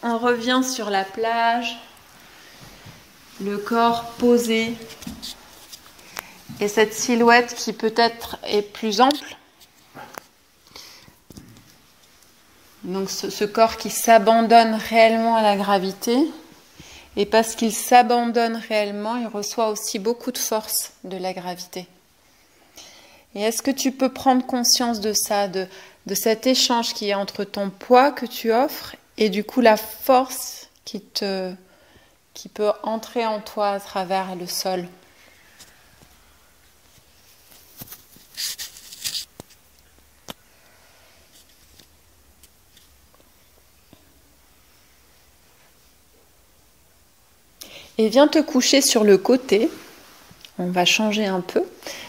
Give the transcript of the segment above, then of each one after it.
on revient sur la plage, le corps posé et cette silhouette qui peut-être est plus ample. Donc ce corps qui s'abandonne réellement à la gravité. Et parce qu'il s'abandonne réellement, il reçoit aussi beaucoup de force de la gravité. Et est-ce que tu peux prendre conscience de ça, de cet échange qui est entre ton poids que tu offres et du coup la force qui peut entrer en toi à travers le sol? Et viens te coucher sur le côté. On va changer un peu.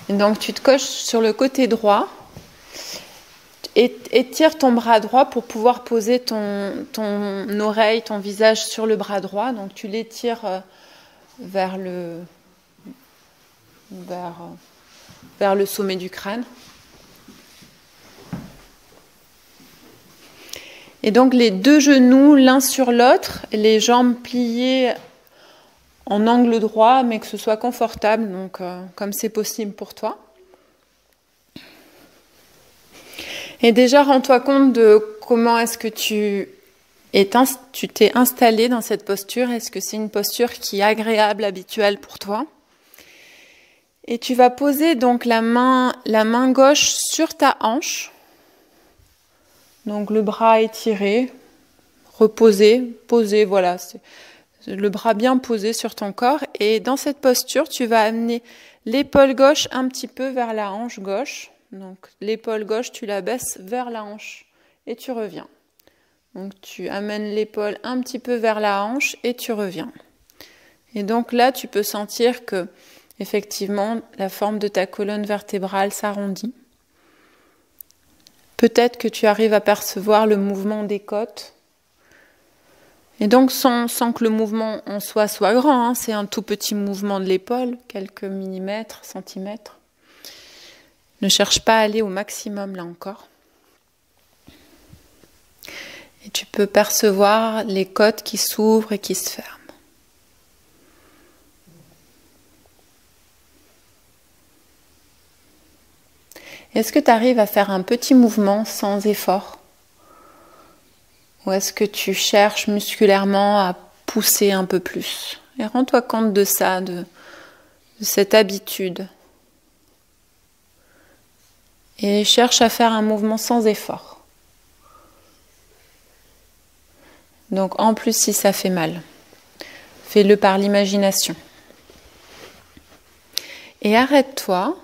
Et donc tu te couches sur le côté droit et étire ton bras droit pour pouvoir poser ton oreille, ton visage sur le bras droit. Donc tu l'étires vers le sommet du crâne. Et donc les deux genoux l'un sur l'autre, les jambes pliées en angle droit, mais que ce soit confortable, donc comme c'est possible pour toi. Et déjà, rends-toi compte de comment est-ce que tu t'es installé dans cette posture. Est-ce que c'est une posture qui est agréable, habituelle pour toi? Et tu vas poser donc la main gauche sur ta hanche. Donc le bras étiré, reposé, posé, voilà. Le bras bien posé sur ton corps. Et dans cette posture, tu vas amener l'épaule gauche un petit peu vers la hanche gauche. Donc l'épaule gauche, tu la baisses vers la hanche et tu reviens. Donc tu amènes l'épaule un petit peu vers la hanche et tu reviens. Et donc là, tu peux sentir que effectivement, la forme de ta colonne vertébrale s'arrondit. Peut-être que tu arrives à percevoir le mouvement des côtes. Et donc, sans que le mouvement en soi soit grand, hein, c'est un tout petit mouvement de l'épaule, quelques millimètres, centimètres. Ne cherche pas à aller au maximum, là encore. Et tu peux percevoir les côtes qui s'ouvrent et qui se ferment. Est-ce que tu arrives à faire un petit mouvement sans effort? Ou est-ce que tu cherches musculairement à pousser un peu plus? Et rends-toi compte de ça, de cette habitude. Et cherche à faire un mouvement sans effort. Donc en plus si ça fait mal, fais-le par l'imagination. Et arrête-toi.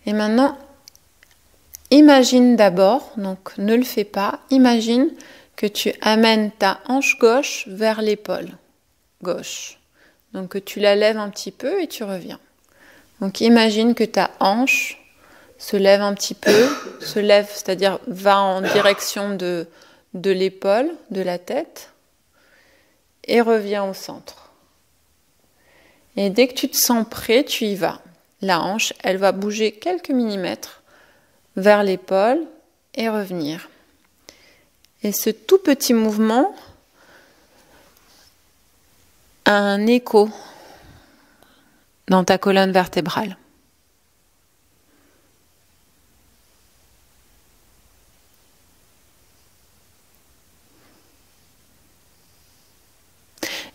Et maintenant, imagine d'abord, donc ne le fais pas, imagine que tu amènes ta hanche gauche vers l'épaule gauche. Donc que tu la lèves un petit peu et tu reviens. Donc imagine que ta hanche se lève un petit peu, c'est-à-dire va en direction de l'épaule, de la tête, et revient au centre. Et dès que tu te sens prêt, tu y vas. La hanche, elle va bouger quelques millimètres vers l'épaule et revenir. Et ce tout petit mouvement a un écho dans ta colonne vertébrale.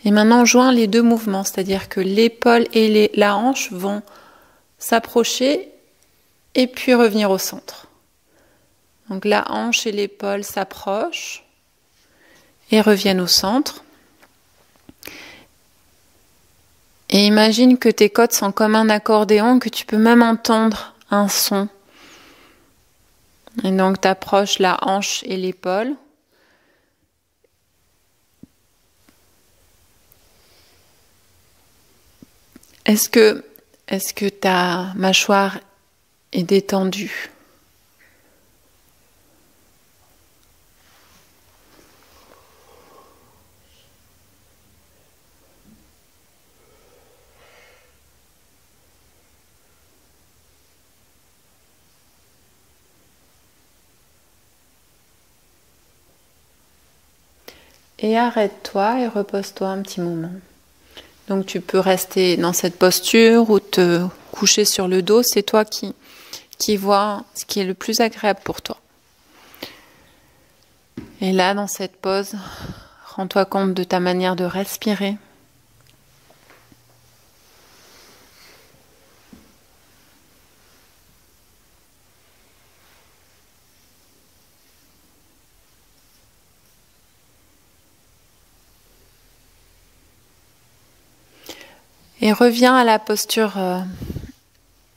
Et maintenant, joins les deux mouvements, c'est-à-dire que l'épaule et la hanche vont s'approcher et puis revenir au centre. Donc la hanche et l'épaule s'approchent et reviennent au centre. Et imagine que tes côtes sont comme un accordéon, que tu peux même entendre un son. Et donc tu approches la hanche et l'épaule. Est-ce que ta mâchoire est détendue? Et arrête-toi et repose-toi un petit moment. Donc tu peux rester dans cette posture ou te coucher sur le dos, c'est toi qui vois ce qui est le plus agréable pour toi. Et là, dans cette pause, rends-toi compte de ta manière de respirer. Et reviens à la posture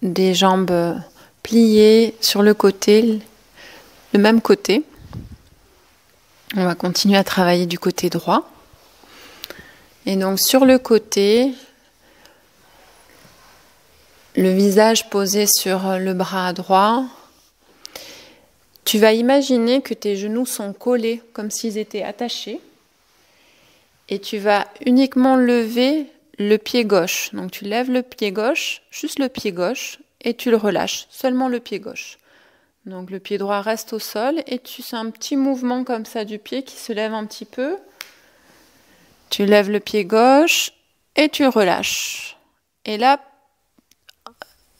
des jambes pliées sur le côté, le même côté. On va continuer à travailler du côté droit. Et donc sur le côté, le visage posé sur le bras droit, tu vas imaginer que tes genoux sont collés comme s'ils étaient attachés. Et tu vas uniquement lever le pied gauche. Donc tu lèves le pied gauche, juste le pied gauche, et tu le relâches, seulement le pied gauche. Donc le pied droit reste au sol et tu sens un petit mouvement comme ça du pied qui se lève un petit peu. Tu lèves le pied gauche et tu relâches. Et là,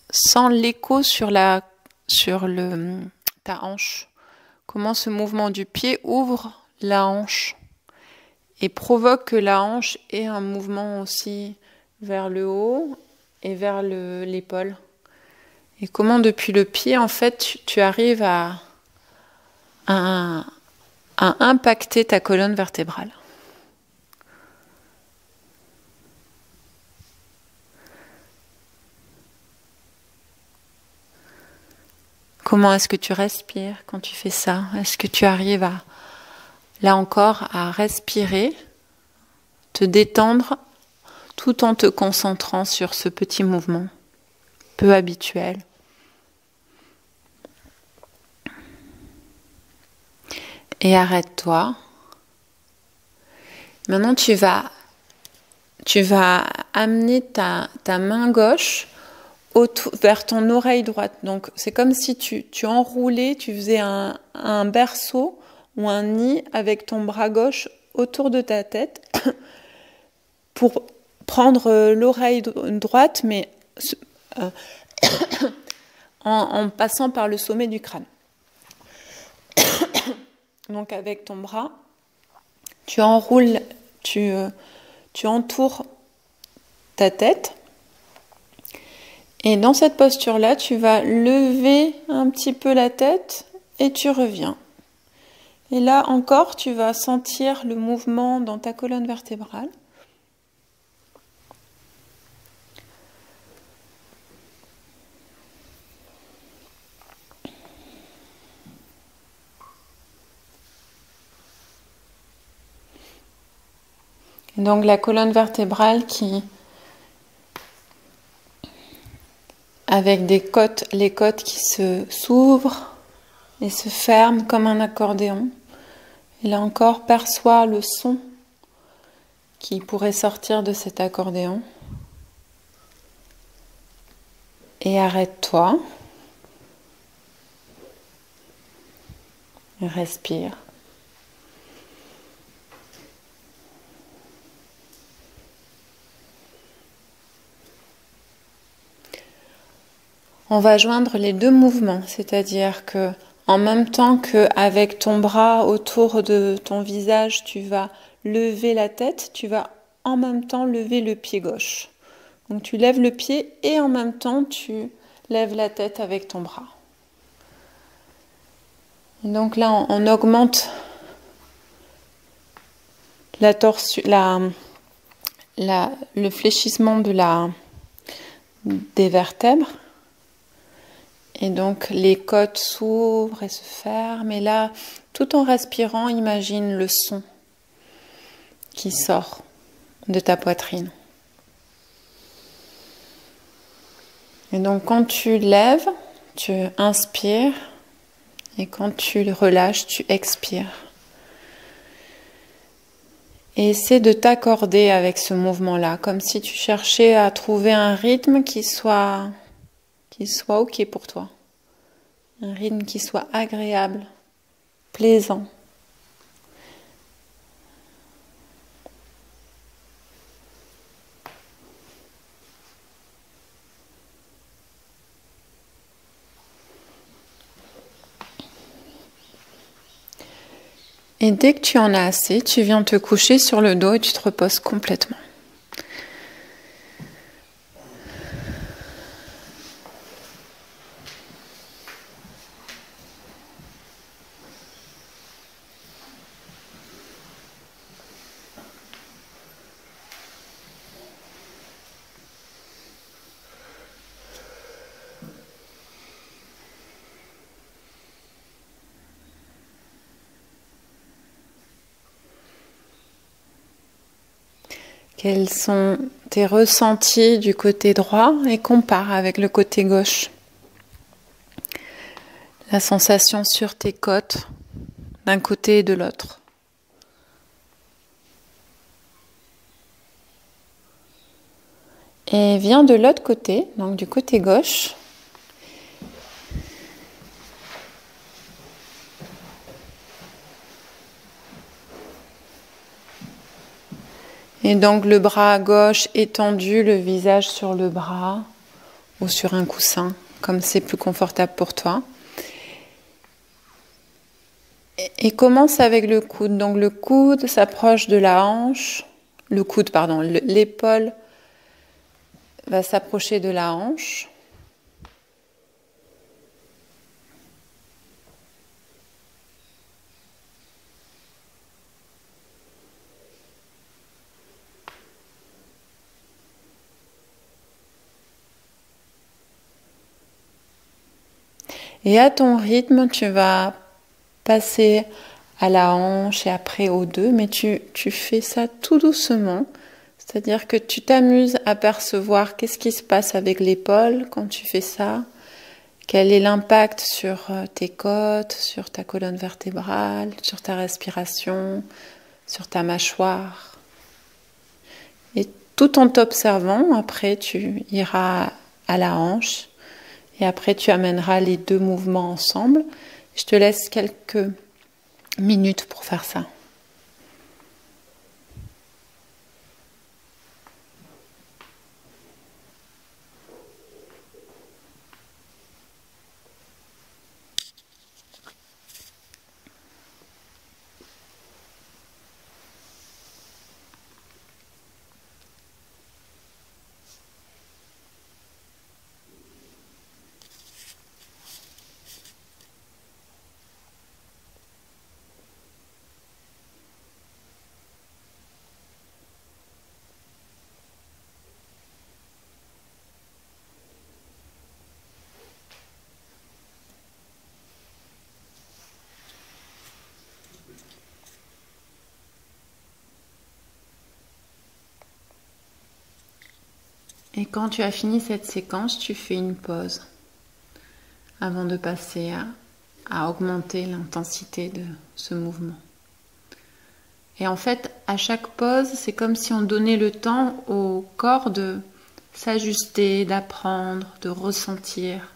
sens l'écho sur ta hanche. Comment ce mouvement du pied ouvre la hanche et provoque que la hanche ait un mouvement aussi vers le haut et vers l'épaule. Et comment depuis le pied, en fait, tu arrives à impacter ta colonne vertébrale. Comment est-ce que tu respires quand tu fais ça? Est-ce que tu arrives là encore, à respirer, te détendre, tout en te concentrant sur ce petit mouvement peu habituel? Et arrête-toi. Maintenant, tu vas amener ta main gauche vers ton oreille droite. Donc, c'est comme si tu enroulais, tu faisais un berceau ou un nid avec ton bras gauche autour de ta tête pour prendre l'oreille droite, mais en passant par le sommet du crâne. Donc avec ton bras, tu enroules, tu entoures ta tête. Et dans cette posture-là, tu vas lever un petit peu la tête et tu reviens. Et là encore, tu vas sentir le mouvement dans ta colonne vertébrale. Et donc la colonne vertébrale avec les côtes qui s'ouvrent et se ferment comme un accordéon. Et là encore, perçois le son qui pourrait sortir de cet accordéon. Et arrête-toi. Et respire. On va joindre les deux mouvements, c'est-à-dire que en même temps qu'avec ton bras autour de ton visage, tu vas lever la tête, tu vas en même temps lever le pied gauche. Donc tu lèves le pied et en même temps tu lèves la tête avec ton bras. Et donc là, on augmente le fléchissement des vertèbres. Et donc les côtes s'ouvrent et se ferment. Et là, tout en respirant, imagine le son qui sort de ta poitrine. Et donc quand tu lèves, tu inspires. Et quand tu relâches, tu expires. Et essaie de t'accorder avec ce mouvement-là, comme si tu cherchais à trouver un rythme qui soit ok pour toi. Un rythme qui soit agréable, plaisant. Et dès que tu en as assez, tu viens te coucher sur le dos et tu te reposes complètement. Quels sont tes ressentis du côté droit et compare avec le côté gauche. La sensation sur tes côtes d'un côté et de l'autre. Et viens de l'autre côté, donc du côté gauche. Et donc le bras gauche étendu, le visage sur le bras ou sur un coussin, comme c'est plus confortable pour toi. Et commence avec le coude. Donc le coude s'approche de la hanche, l'épaule va s'approcher de la hanche. Et à ton rythme, tu vas passer à la hanche et après aux deux, mais tu fais ça tout doucement. C'est-à-dire que tu t'amuses à percevoir qu'est-ce qui se passe avec l'épaule quand tu fais ça, quel est l'impact sur tes côtes, sur ta colonne vertébrale, sur ta respiration, sur ta mâchoire. Et tout en t'observant, après tu iras à la hanche et après tu amèneras les deux mouvements ensemble. Je te laisse quelques minutes pour faire ça. Et quand tu as fini cette séquence, tu fais une pause avant de passer à augmenter l'intensité de ce mouvement. Et en fait, à chaque pause, c'est comme si on donnait le temps au corps de s'ajuster, d'apprendre, de ressentir,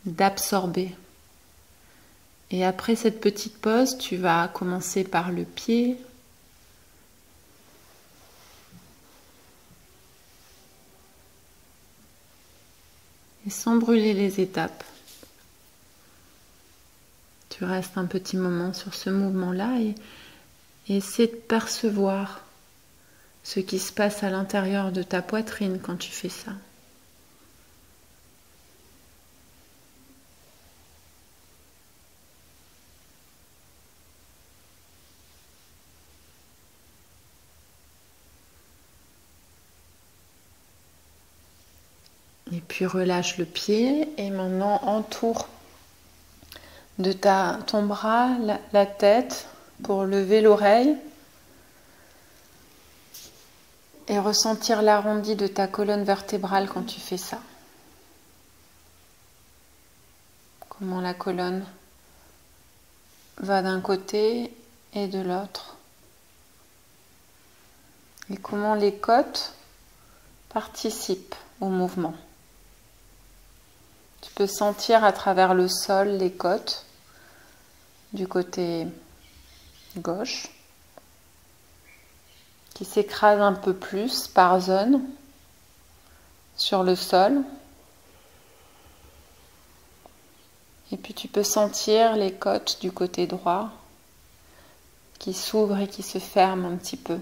d'absorber. Et après cette petite pause, tu vas commencer par le pied, et sans brûler les étapes. Tu restes un petit moment sur ce mouvement-là et essaie de percevoir ce qui se passe à l'intérieur de ta poitrine quand tu fais ça. Et puis relâche le pied et maintenant entoure de ton bras la tête pour lever l'oreille et ressentir l'arrondi de ta colonne vertébrale quand tu fais ça. Comment la colonne va d'un côté et de l'autre. Et comment les côtes participent au mouvement. Tu peux sentir à travers le sol les côtes du côté gauche qui s'écrasent un peu plus par zone sur le sol. Et puis tu peux sentir les côtes du côté droit qui s'ouvre et qui se ferme un petit peu.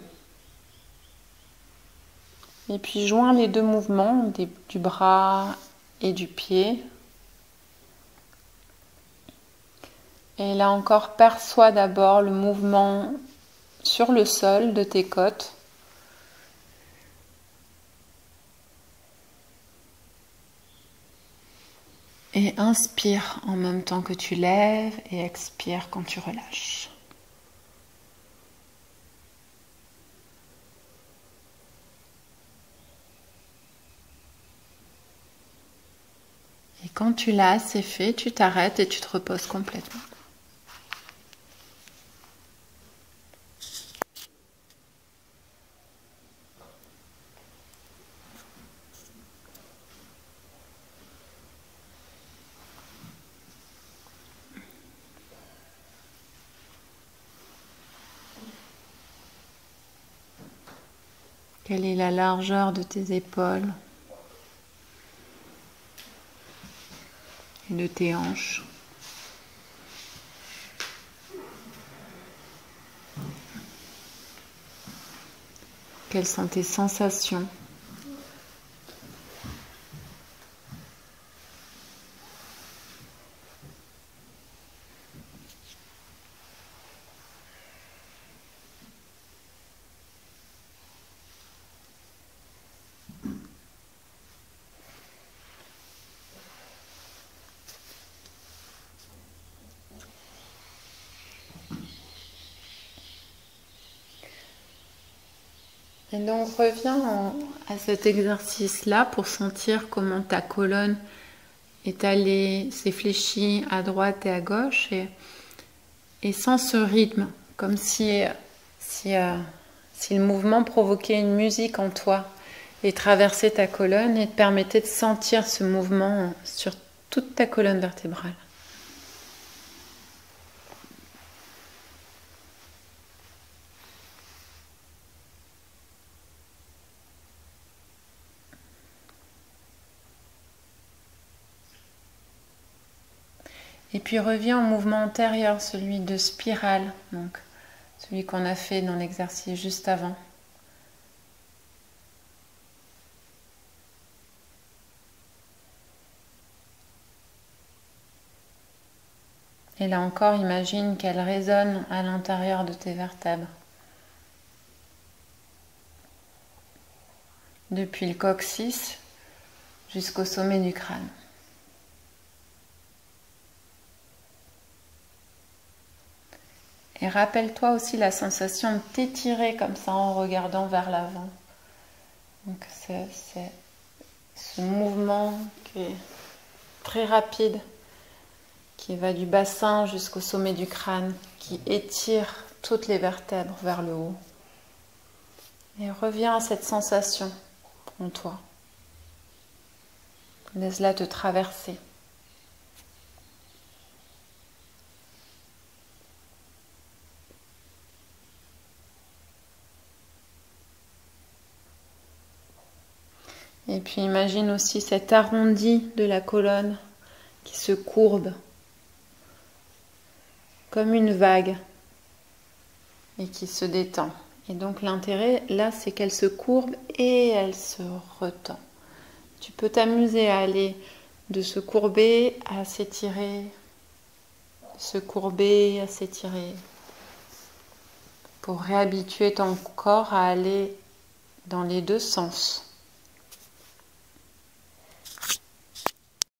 Et puis joins les deux mouvements du bras et du pied. Et là encore, perçois d'abord le mouvement sur le sol de tes côtes. Et inspire en même temps que tu lèves et expire quand tu relâches. Et quand tu l'as assez fait, tu t'arrêtes et tu te reposes complètement. Quelle est la largeur de tes épaules et de tes hanches? Quelles sont tes sensations? Et donc reviens à cet exercice-là pour sentir comment ta colonne est allée, s'est fléchie à droite et à gauche et sens ce rythme, comme si le mouvement provoquait une musique en toi et traversait ta colonne et te permettait de sentir ce mouvement sur toute ta colonne vertébrale. Et puis reviens au mouvement antérieur, celui de spirale, donc celui qu'on a fait dans l'exercice juste avant. Et là encore, imagine qu'elle résonne à l'intérieur de tes vertèbres. Depuis le coccyx jusqu'au sommet du crâne. Et rappelle-toi aussi la sensation de t'étirer comme ça en regardant vers l'avant. Donc c'est ce mouvement qui est très rapide, qui va du bassin jusqu'au sommet du crâne, qui étire toutes les vertèbres vers le haut. Et reviens à cette sensation en toi. Laisse-la te traverser. Et puis imagine aussi cet arrondi de la colonne qui se courbe comme une vague et qui se détend. Et donc l'intérêt là, c'est qu'elle se courbe et elle se retend. Tu peux t'amuser à aller de se courber à s'étirer, se courber à s'étirer, pour réhabituer ton corps à aller dans les deux sens.